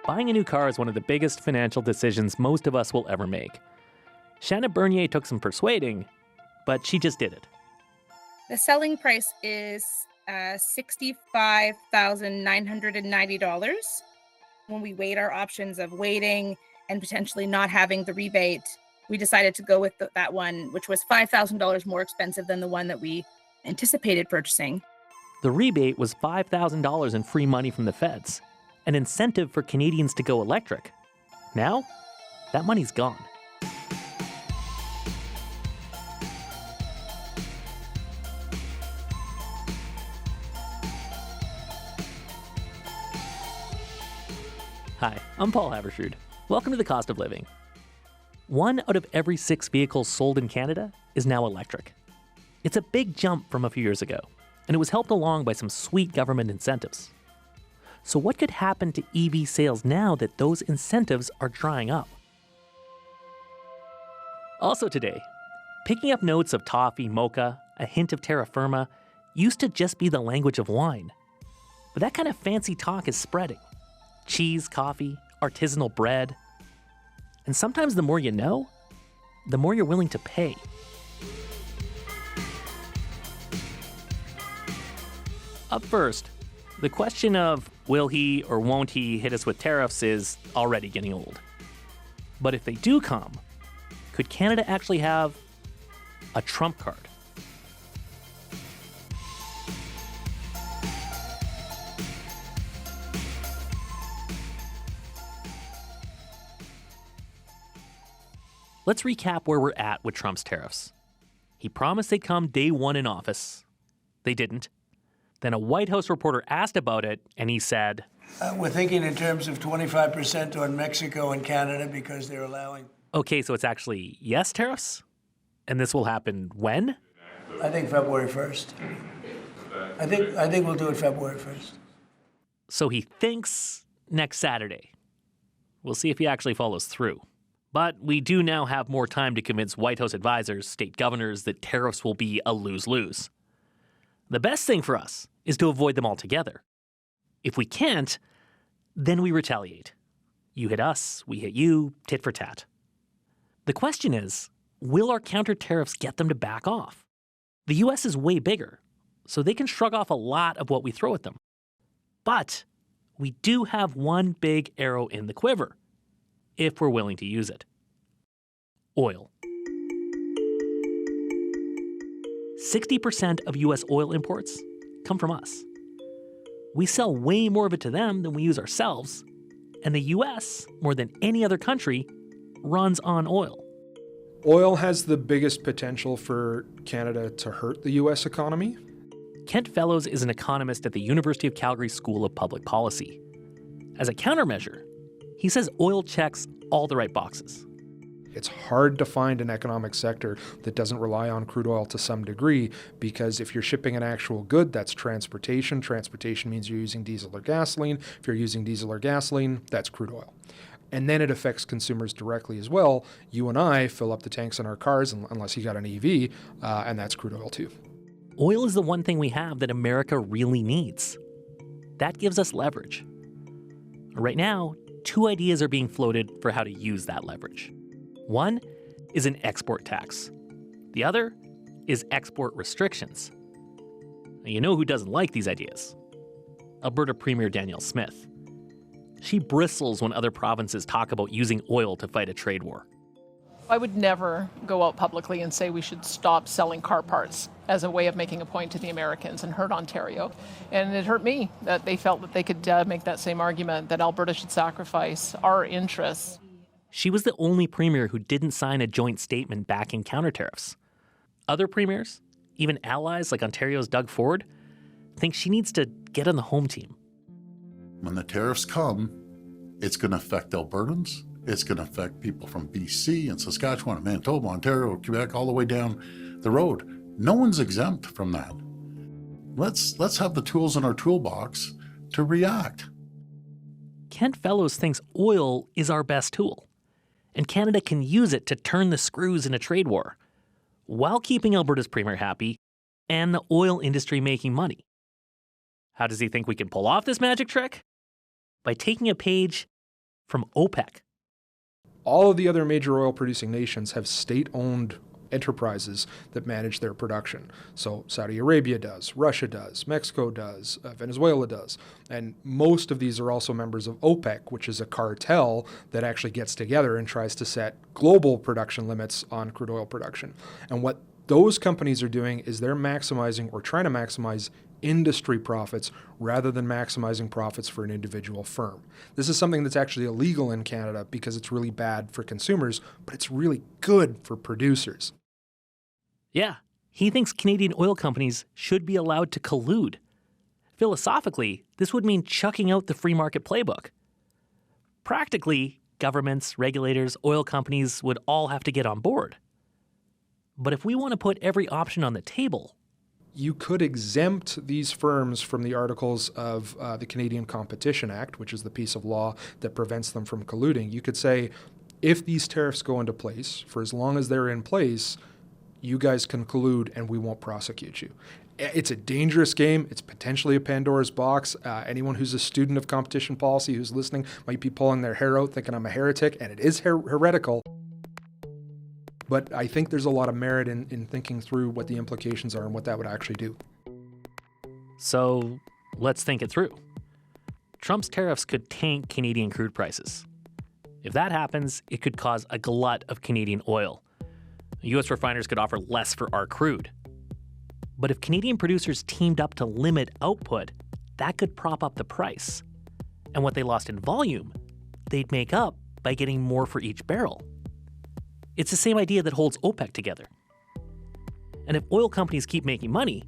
Buying a new car is one of the biggest financial decisions most of us will ever make. Shanna Bernier took some persuading, but she just did it. The selling price is $65,990. When we weighed our options of waiting and potentially not having the rebate, we decided to go with that one, which was $5,000 more expensive than the one that we anticipated purchasing. The rebate was $5,000 in free money from the feds, an incentive for Canadians to go electric. Now, that money's gone. Hi, I'm Paul Havershood. Welcome to The Cost of Living. 1 out of every 6 vehicles sold in Canada is now electric. It's a big jump from a few years ago, and it was helped along by some sweet government incentives. So what could happen to EV sales now that those incentives are drying up? Also today, picking up notes of toffee, mocha, a hint of terra firma used to just be the language of wine. But that kind of fancy talk is spreading. Cheese, coffee, artisanal bread. And sometimes the more you know, the more you're willing to pay. Up first, the question of will he or won't he hit us with tariffs is already getting old. But if they do come, could Canada actually have a trump card? Let's recap where we're at with Trump's tariffs. He promised they'd come day one in office. They didn't. Then a White House reporter asked about it, and he said, We're thinking in terms of 25% on Mexico and Canada because they're allowing. Okay, so it's actually yes tariffs? And this will happen when? I think February 1st. I think we'll do it February 1st. So he thinks next Saturday. We'll see if he actually follows through. But we do now have more time to convince White House advisors, state governors, that tariffs will be a lose-lose. The best thing for us is to avoid them altogether. If we can't, then we retaliate. You hit us, we hit you, tit for tat. The question is, will our counter tariffs get them to back off? The US is way bigger, so they can shrug off a lot of what we throw at them. But we do have one big arrow in the quiver, if we're willing to use it. Oil. 60% of US oil imports come from us. We sell way more of it to them than we use ourselves, and the US, more than any other country, runs on oil. Oil has the biggest potential for Canada to hurt the US economy. Kent Fellows is an economist at the University of Calgary School of Public Policy. As a countermeasure, he says oil checks all the right boxes. It's hard to find an economic sector that doesn't rely on crude oil to some degree, because if you're shipping an actual good, that's transportation. Transportation means you're using diesel or gasoline. If you're using diesel or gasoline, that's crude oil. And then it affects consumers directly as well. You and I fill up the tanks in our cars, unless you got an EV, and that's crude oil too. Oil is the one thing we have that America really needs. That gives us leverage. Right now, 2 ideas are being floated for how to use that leverage. One is an export tax. The other is export restrictions. Now, you know who doesn't like these ideas? Alberta Premier Danielle Smith. She bristles when other provinces talk about using oil to fight a trade war. I would never go out publicly and say we should stop selling car parts as a way of making a point to the Americans and hurt Ontario. And it hurt me that they felt that they could make that same argument, that Alberta should sacrifice our interests. She was the only premier who didn't sign a joint statement backing counter tariffs. Other premiers, even allies like Ontario's Doug Ford, think she needs to get on the home team. When the tariffs come, it's going to affect Albertans. It's going to affect people from BC and Saskatchewan and Manitoba, Ontario, Quebec, all the way down the road. No one's exempt from that. Let's have the tools in our toolbox to react. Kent Fellows thinks oil is our best tool, and Canada can use it to turn the screws in a trade war, while keeping Alberta's premier happy and the oil industry making money. How does he think we can pull off this magic trick? By taking a page from OPEC. All of the other major oil-producing nations have state-owned enterprises that manage their production. So Saudi Arabia does, Russia does, Mexico does, Venezuela does. And most of these are also members of OPEC, which is a cartel that actually gets together and tries to set global production limits on crude oil production. And what those companies are doing is they're maximizing or trying to maximize industry profits rather than maximizing profits for an individual firm. This is something that's actually illegal in Canada because it's really bad for consumers, but it's really good for producers. Yeah, he thinks Canadian oil companies should be allowed to collude. Philosophically, this would mean chucking out the free market playbook. Practically, governments, regulators, oil companies would all have to get on board. But if we want to put every option on the table, you could exempt these firms from the articles of the Canadian Competition Act, which is the piece of law that prevents them from colluding. You could say, if these tariffs go into place, for as long as they're in place, you guys can collude and we won't prosecute you. It's a dangerous game. It's potentially a Pandora's box. Anyone who's a student of competition policy who's listening might be pulling their hair out thinking I'm a heretic, and it is heretical. But I think there's a lot of merit in thinking through what the implications are and what that would actually do. So let's think it through. Trump's tariffs could tank Canadian crude prices. If that happens, it could cause a glut of Canadian oil. U.S. refiners could offer less for our crude. But if Canadian producers teamed up to limit output, that could prop up the price. And what they lost in volume, they'd make up by getting more for each barrel. It's the same idea that holds OPEC together. And if oil companies keep making money,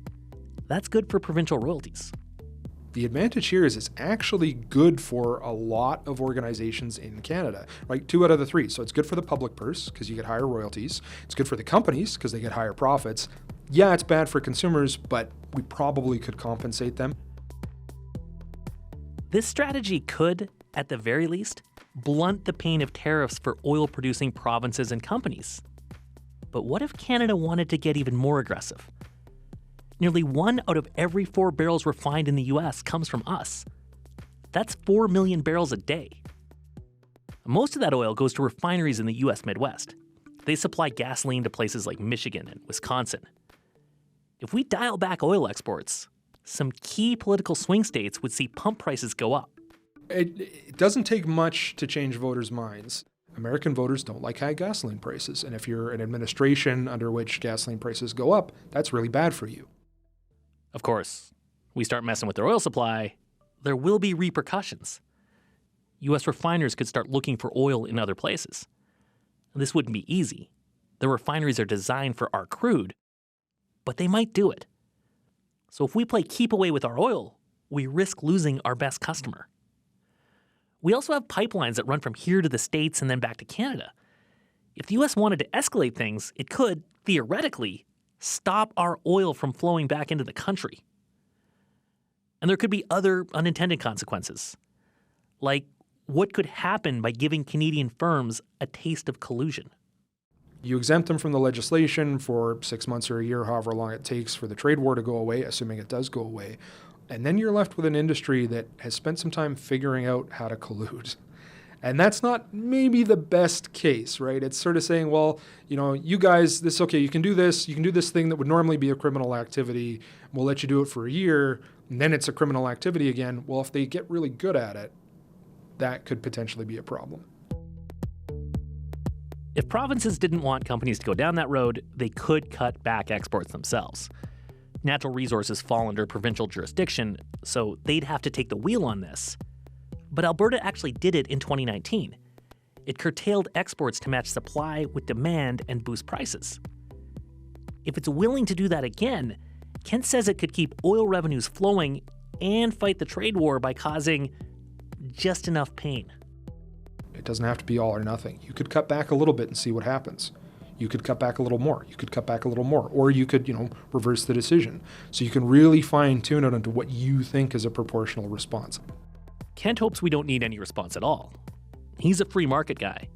that's good for provincial royalties. The advantage here is it's actually good for a lot of organizations in Canada, right? 2 out of the 3. So it's good for the public purse because you get higher royalties. It's good for the companies because they get higher profits. Yeah, it's bad for consumers, but we probably could compensate them. This strategy could, at the very least, blunt the pain of tariffs for oil-producing provinces and companies. But what if Canada wanted to get even more aggressive? Nearly 1 out of every 4 barrels refined in the U.S. comes from us. That's 4 million barrels a day. Most of that oil goes to refineries in the U.S. Midwest. They supply gasoline to places like Michigan and Wisconsin. If we dial back oil exports, some key political swing states would see pump prices go up. It doesn't take much to change voters' minds. American voters don't like high gasoline prices, and if you're an administration under which gasoline prices go up, that's really bad for you. Of course, we start messing with their oil supply, there will be repercussions. U.S. refiners could start looking for oil in other places. This wouldn't be easy. The refineries are designed for our crude, but they might do it. So if we play keep away with our oil, we risk losing our best customer. We also have pipelines that run from here to the States and then back to Canada. If the U.S. wanted to escalate things, it could, theoretically, stop our oil from flowing back into the country. And there could be other unintended consequences, like what could happen by giving Canadian firms a taste of collusion. You exempt them from the legislation for 6 months or a year, however long it takes for the trade war to go away, assuming it does go away. And then you're left with an industry that has spent some time figuring out how to collude. And that's not maybe the best case, right? It's sort of saying, well, you know, you guys, this okay, you can do this thing that would normally be a criminal activity. We'll let you do it for a year, and then it's a criminal activity again. Well, if they get really good at it, that could potentially be a problem. If provinces didn't want companies to go down that road, they could cut back exports themselves. Natural resources fall under provincial jurisdiction, so they'd have to take the wheel on this. But Alberta actually did it in 2019. It curtailed exports to match supply with demand and boost prices. If it's willing to do that again, Kent says it could keep oil revenues flowing and fight the trade war by causing just enough pain. It doesn't have to be all or nothing. You could cut back a little bit and see what happens. You could cut back a little more. You could cut back a little more. Or you could, reverse the decision. So you can really fine-tune it into what you think is a proportional response. Kent hopes we don't need any response at all. He's a free market guy.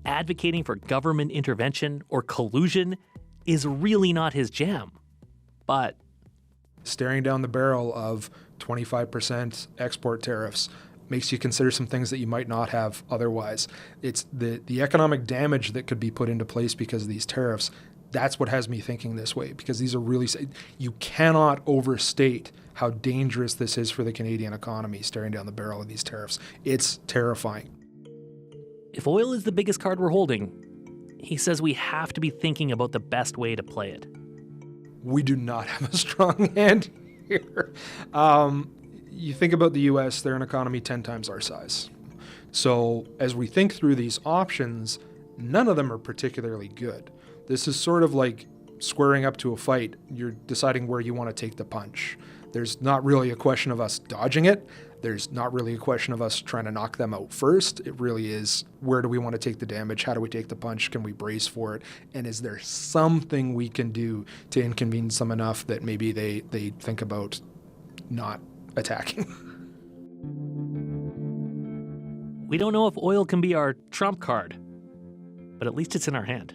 Advocating for government intervention or collusion is really not his jam. But staring down the barrel of 25% export tariffs makes you consider some things that you might not have otherwise. It's the economic damage that could be put into place because of these tariffs. That's what has me thinking this way, because these are really, you cannot overstate how dangerous this is for the Canadian economy staring down the barrel of these tariffs. It's terrifying. If oil is the biggest card we're holding, he says we have to be thinking about the best way to play it. We do not have a strong hand here. You think about the U.S., they're an economy 10 times our size. So as we think through these options, none of them are particularly good. This is sort of like squaring up to a fight. You're deciding where you want to take the punch. There's not really a question of us dodging it. There's not really a question of us trying to knock them out first. It really is, where do we want to take the damage? How do we take the punch? Can we brace for it? And is there something we can do to inconvenience them enough that maybe they think about not attacking? We don't know if oil can be our trump card, but at least it's in our hand.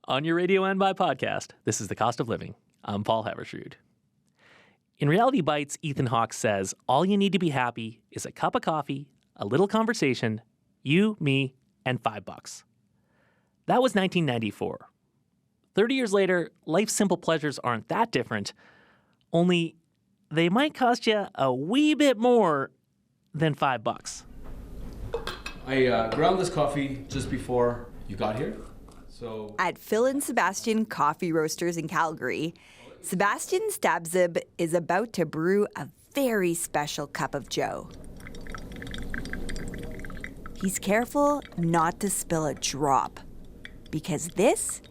On your radio and by podcast, this is The Cost of Living. I'm Paul Havershrud. In Reality Bites, Ethan Hawke says, all you need to be happy is a cup of coffee, a little conversation, you, me, and $5. That was 1994. 30 years later, life's simple pleasures aren't that different, only they might cost you a wee bit more than $5. I ground this coffee just before you got here. At Phil and Sebastian Coffee Roasters in Calgary, Sebastian Stabzib is about to brew a very special cup of joe. He's careful not to spill a drop, because this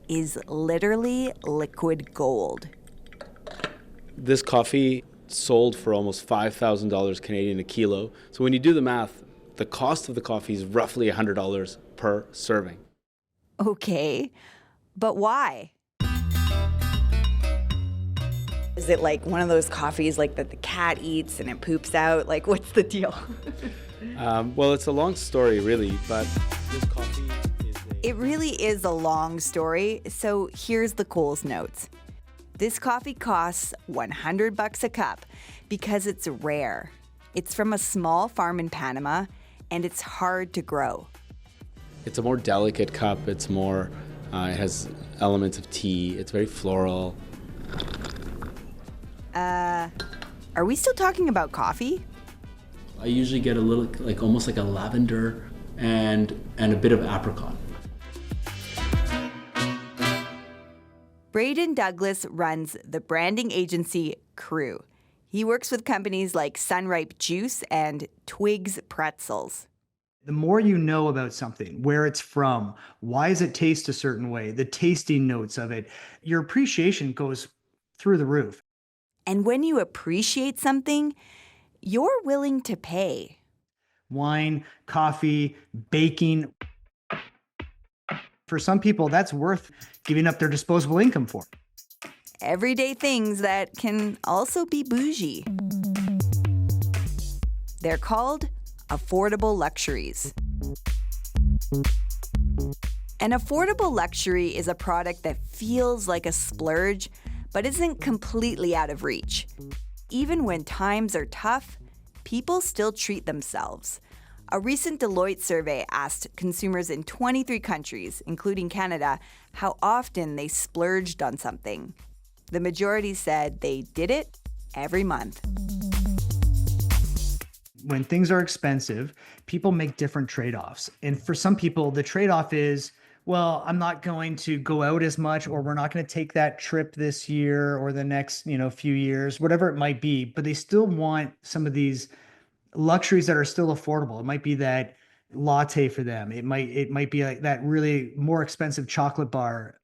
is literally liquid gold. This coffee sold for almost $5,000 Canadian a kilo. So when you do the math, the cost of the coffee is roughly $100 per serving. Okay, but why? Is it like one of those coffees like that the cat eats and it poops out? Like, what's the deal? Well, it's a long story, really, but this coffee is It really is a long story, so here's the Coles notes. This coffee costs $100 a cup because it's rare. It's from a small farm in Panama, and it's hard to grow. It's a more delicate cup. It's more, it has elements of tea. It's very floral. Are we still talking about coffee? I usually get a little, like almost like a lavender and a bit of apricot. Braden Douglas runs the branding agency Crew. He works with companies like Sunripe Juice and Twigs Pretzels. The more you know about something, where it's from, why does it taste a certain way, the tasting notes of it, your appreciation goes through the roof. And when you appreciate something, you're willing to pay. Wine, coffee, baking. For some people, that's worth giving up their disposable income for. Everyday things that can also be bougie. They're called affordable luxuries. An affordable luxury is a product that feels like a splurge, but isn't completely out of reach. Even when times are tough, people still treat themselves. A recent Deloitte survey asked consumers in 23 countries, including Canada, how often they splurged on something. The majority said they did it every month. When things are expensive, people make different trade-offs. And for some people, the trade-off is, well, I'm not going to go out as much, or we're not going to take that trip this year or the next, few years, whatever it might be. But they still want some of these luxuries that are still affordable. It might be that latte for them. It might be like that really more expensive chocolate bar.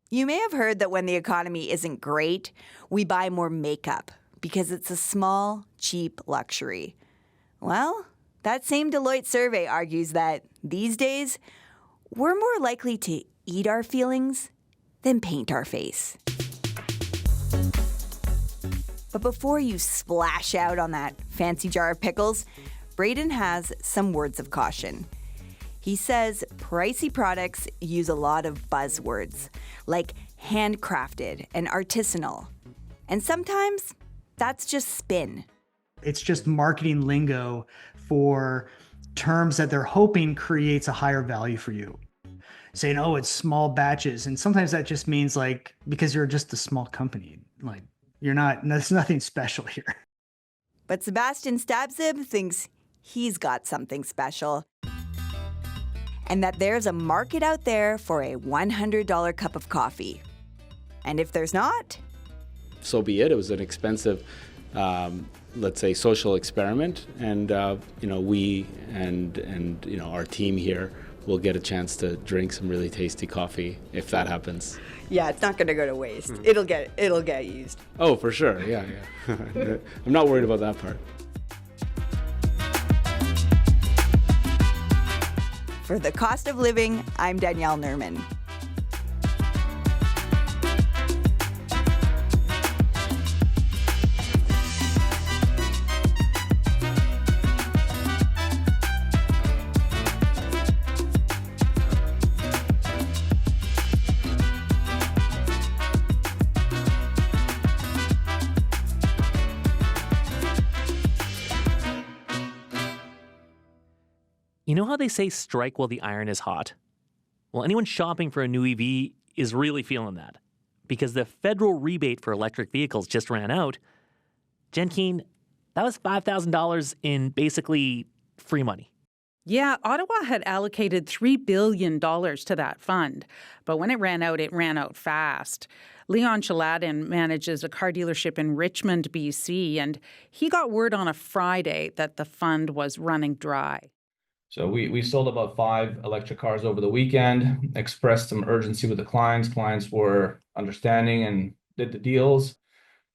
You may have heard that when the economy isn't great, we buy more makeup because it's a small, cheap luxury. Well, that same Deloitte survey argues that these days, we're more likely to eat our feelings than paint our face. But before you splash out on that fancy jar of pickles, Braden has some words of caution. He says pricey products use a lot of buzzwords, like handcrafted and artisanal. And sometimes that's just spin. It's just marketing lingo for terms that they're hoping creates a higher value for you. Saying, oh, it's small batches. And sometimes that just means like, because you're just a small company, like there's nothing special here. But Sebastian Stabzib thinks he's got something special. And that there's a market out there for a $100 cup of coffee. And if there's not, So be it. It was an expensive, let's say, social experiment. And, we and our team here will get a chance to drink some really tasty coffee if that happens. yeah, it's not going to go to waste. It'll get used. Oh, for sure. Yeah. I'm not worried about that part. For The Cost of Living, I'm Danielle Nerman. You know how they say strike while the iron is hot? Well, anyone shopping for a new EV is really feeling that because the federal rebate for electric vehicles just ran out. Jen Keane, that was $5,000 in basically free money. Yeah, Ottawa had allocated $3 billion to that fund. But when it ran out fast. Leon Chaladin manages a car dealership in Richmond, BC, and he got word on a Friday that the fund was running dry. So we sold about 5 electric cars over the weekend, expressed some urgency with the clients. Clients were understanding and did the deals.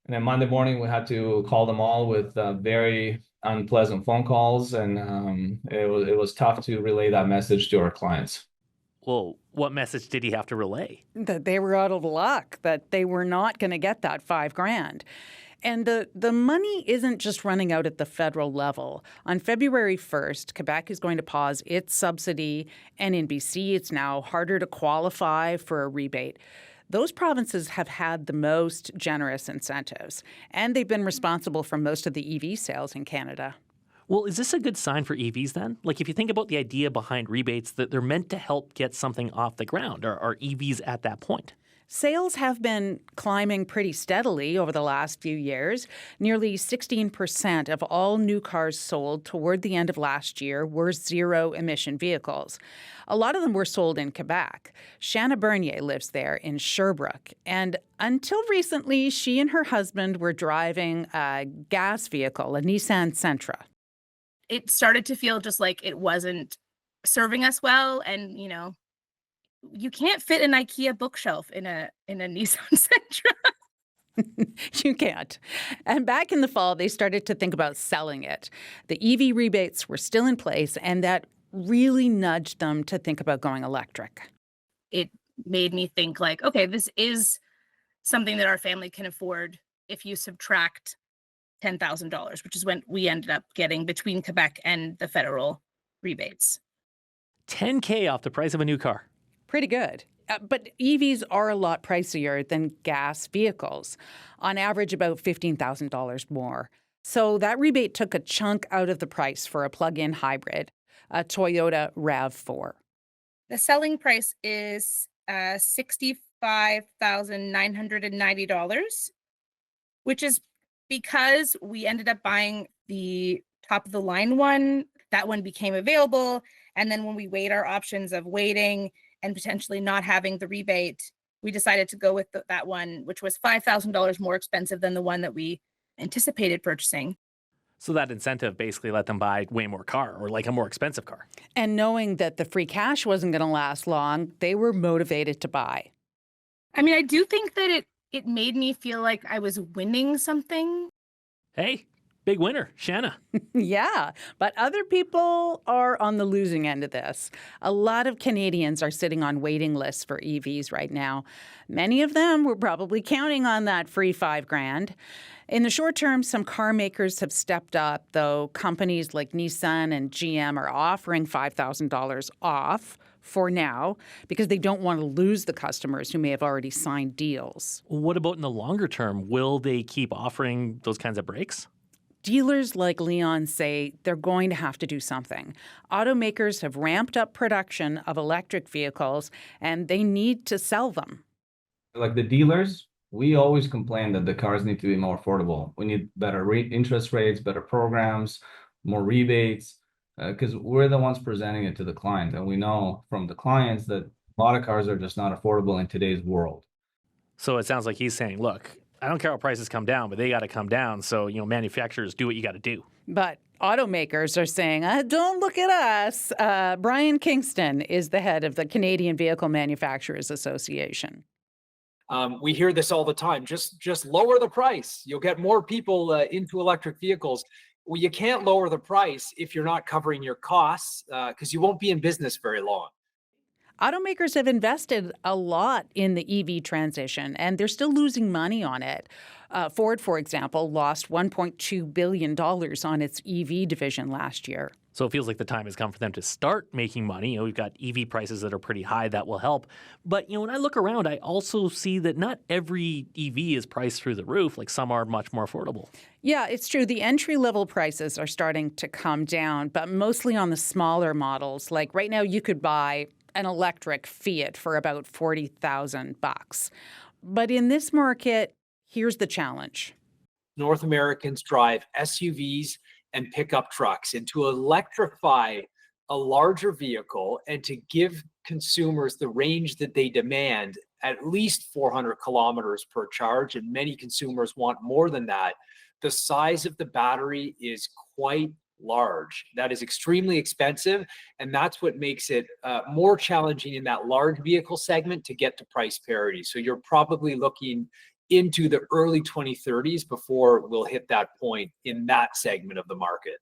And then Monday morning, we had to call them all with very unpleasant phone calls. And it was tough to relay that message to our clients. Well, what message did he have to relay? That they were out of luck, that they were not going to get that $5,000. And the money isn't just running out at the federal level. On February 1st, Quebec is going to pause its subsidy, and in BC, it's now harder to qualify for a rebate. Those provinces have had the most generous incentives, and they've been responsible for most of the EV sales in Canada. Well, is this a good sign for EVs then? Like if you think about the idea behind rebates, that they're meant to help get something off the ground. Are EVs at that point? Sales have been climbing pretty steadily over the last few years. Nearly 16% of all new cars sold toward the end of last year were zero-emission vehicles. A lot of them were sold in Quebec. Shanna Bernier lives there in Sherbrooke. And until recently, she and her husband were driving a gas vehicle, a Nissan Sentra. It started to feel just like it wasn't serving us well, and you can't fit an IKEA bookshelf in a Nissan Sentra. You can't. And back in the fall, they started to think about selling it. The EV rebates were still in place, and that really nudged them to think about going electric. It made me think like, okay, this is something that our family can afford if you subtract $10,000, which is when we ended up getting between Quebec and the federal rebates. $10,000 off the price of a new car. Pretty good. But EVs are a lot pricier than gas vehicles, on average about $15,000 more. So that rebate took a chunk out of the price for a plug-in hybrid, a Toyota RAV4. The selling price is $65,990, which is because we ended up buying the top of the line one. That one became available. And then when we weighed our options of waiting and potentially not having the rebate, we decided to go with that one, which was $5,000 more expensive than the one that we anticipated purchasing. So that incentive basically let them buy way more car, or like a more expensive car. And knowing that the free cash wasn't going to last long, they were motivated to buy. I mean, I do think that it made me feel like I was winning something. Hey, big winner, Shanna. Yeah, but other people are on the losing end of this. A lot of Canadians are sitting on waiting lists for EVs right now. Many of them were probably counting on that free $5,000. In the short term, some car makers have stepped up, though companies like Nissan and GM are offering $5,000 off for now because they don't want to lose the customers who may have already signed deals. What about in the longer term? Will they keep offering those kinds of breaks? Dealers like Leon say they're going to have to do something. Automakers have ramped up production of electric vehicles, and they need to sell them. Like the dealers, we always complain that the cars need to be more affordable. We need better interest rates, better programs, more rebates, because we're the ones presenting it to the client. And we know from the clients that a lot of cars are just not affordable in today's world. So it sounds like he's saying, look, I don't care what prices come down, but they got to come down. So, manufacturers, do what you got to do. But automakers are saying, don't look at us. Brian Kingston is the head of the Canadian Vehicle Manufacturers Association. We hear this all the time. Just lower the price. You'll get more people into electric vehicles. Well, you can't lower the price if you're not covering your costs because you won't be in business very long. Automakers have invested a lot in the EV transition, and they're still losing money on it. Ford, for example, lost $1.2 billion on its EV division last year. So it feels like the time has come for them to start making money. We've got EV prices that are pretty high. That will help. But, when I look around, I also see that not every EV is priced through the roof. Like some are much more affordable. Yeah, it's true. The entry-level prices are starting to come down, but mostly on the smaller models. Like right now, you could buy an electric Fiat for about $40,000. But in this market, here's the challenge. North Americans drive SUVs and pickup trucks, and to electrify a larger vehicle and to give consumers the range that they demand, at least 400 kilometers per charge, and many consumers want more than that, the size of the battery is quite large. That is extremely expensive, and that's what makes it more challenging in that large vehicle segment to get to price parity. So you're probably looking into the early 2030s before we'll hit that point in that segment of the market.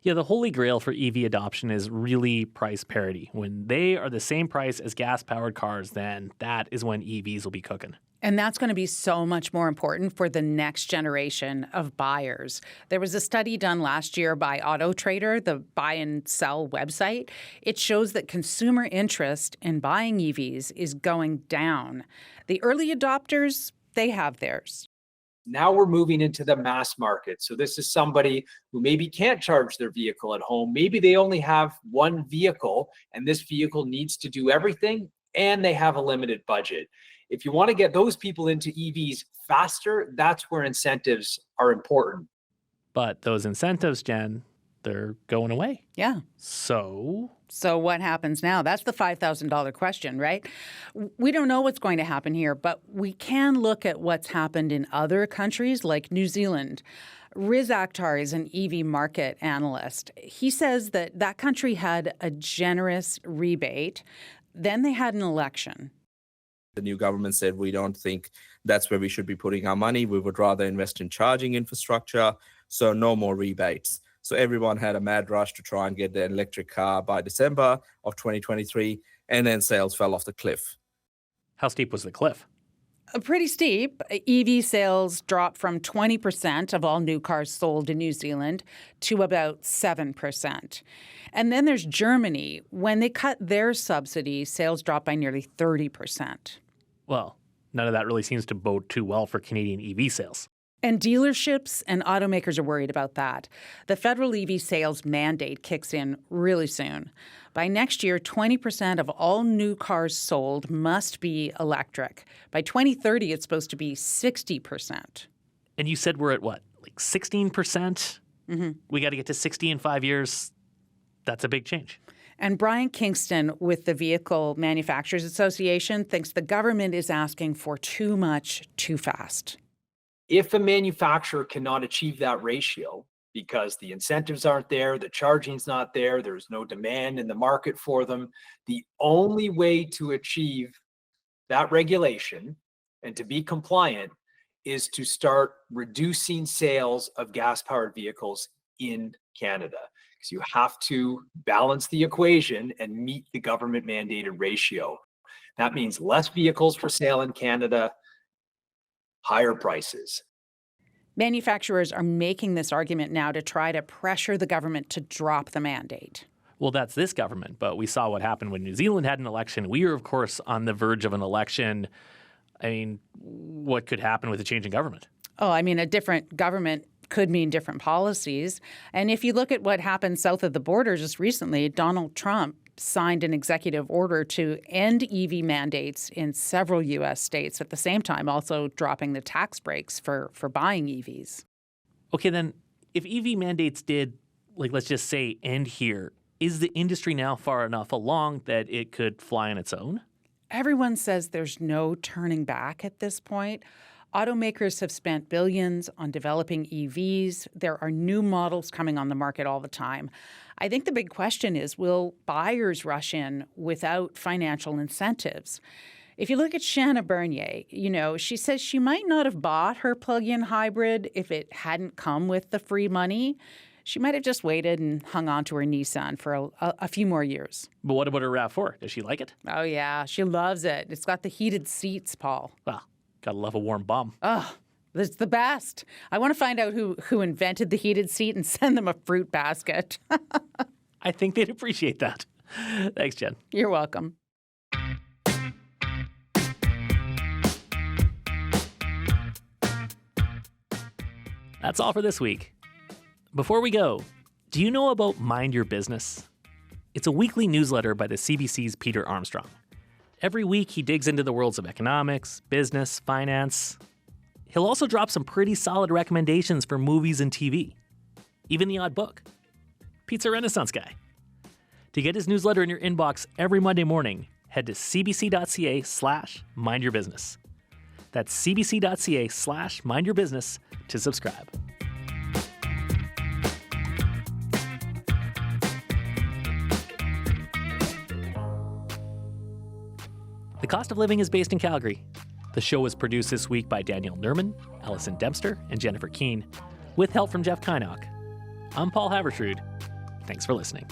Yeah, the holy grail for EV adoption is really price parity. When they are the same price as gas-powered cars, then that is when EVs will be cooking. And that's going to be so much more important for the next generation of buyers. There was a study done last year by AutoTrader, the buy and sell website. It shows that consumer interest in buying EVs is going down. The early adopters, they have theirs. Now we're moving into the mass market. So this is somebody who maybe can't charge their vehicle at home. Maybe they only have one vehicle and this vehicle needs to do everything and they have a limited budget. If you want to get those people into EVs faster, that's where incentives are important. But those incentives, Jen, they're going away. Yeah. So what happens now? That's the $5,000 question, right? We don't know what's going to happen here, but we can look at what's happened in other countries like New Zealand. Riz Akhtar is an EV market analyst. He says that that country had a generous rebate. Then they had an election. The new government said, we don't think that's where we should be putting our money. We would rather invest in charging infrastructure, so no more rebates. So everyone had a mad rush to try and get their electric car by December of 2023, and then sales fell off the cliff. How steep was the cliff? Pretty steep. EV sales dropped from 20% of all new cars sold in New Zealand to about 7%. And then there's Germany. When they cut their subsidy, sales dropped by nearly 30%. Well, none of that really seems to bode too well for Canadian EV sales. And dealerships and automakers are worried about that. The federal EV sales mandate kicks in really soon. By next year, 20% of all new cars sold must be electric. By 2030, it's supposed to be 60%. And you said we're at what, like 16%? Mm-hmm. We got to get to 60 in 5 years. That's a big change. And Brian Kingston with the Vehicle Manufacturers Association thinks the government is asking for too much too fast. If a manufacturer cannot achieve that ratio because the incentives aren't there, the charging's not there, there's no demand in the market for them, the only way to achieve that regulation and to be compliant is to start reducing sales of gas-powered vehicles in Canada. Because you have to balance the equation and meet the government mandated ratio. That means less vehicles for sale in Canada, higher prices. Manufacturers are making this argument now to try to pressure the government to drop the mandate. Well, that's this government, but we saw what happened when New Zealand had an election. We are, of course, on the verge of an election. I mean, what could happen with a change in government? Oh, I mean, a different government could mean different policies. And if you look at what happened south of the border just recently, Donald Trump signed an executive order to end EV mandates in several U.S. states, at the same time also dropping the tax breaks for buying EVs. Okay, then if EV mandates did, let's just say, end here, is the industry now far enough along that it could fly on its own? Everyone says there's no turning back at this point. Automakers have spent billions on developing EVs. There are new models coming on the market all the time. I think the big question is, will buyers rush in without financial incentives? If you look at Shanna Bernier, she says she might not have bought her plug-in hybrid if it hadn't come with the free money. She might have just waited and hung on to her Nissan for a few more years. But what about her RAV4? Does she like it? Oh, yeah. She loves it. It's got the heated seats, Paul. Well, gotta love a warm bum. Oh, it's the best. I want to find out who invented the heated seat and send them a fruit basket. I think they'd appreciate that. Thanks, Jen. You're welcome. That's all for this week. Before we go, do you know about Mind Your Business? It's a weekly newsletter by the CBC's Peter Armstrong. Every week, he digs into the worlds of economics, business, finance. He'll also drop some pretty solid recommendations for movies and TV. Even the odd book. Pete's a Renaissance guy. To get his newsletter in your inbox every Monday morning, head to cbc.ca/mindyourbusiness. That's cbc.ca/mindyourbusiness to subscribe. The Cost of Living is based in Calgary. The show was produced this week by Daniel Nerman, Allison Dempster, and Jennifer Keane, with help from Jeff Kynock. I'm Paul Haversrud. Thanks for listening.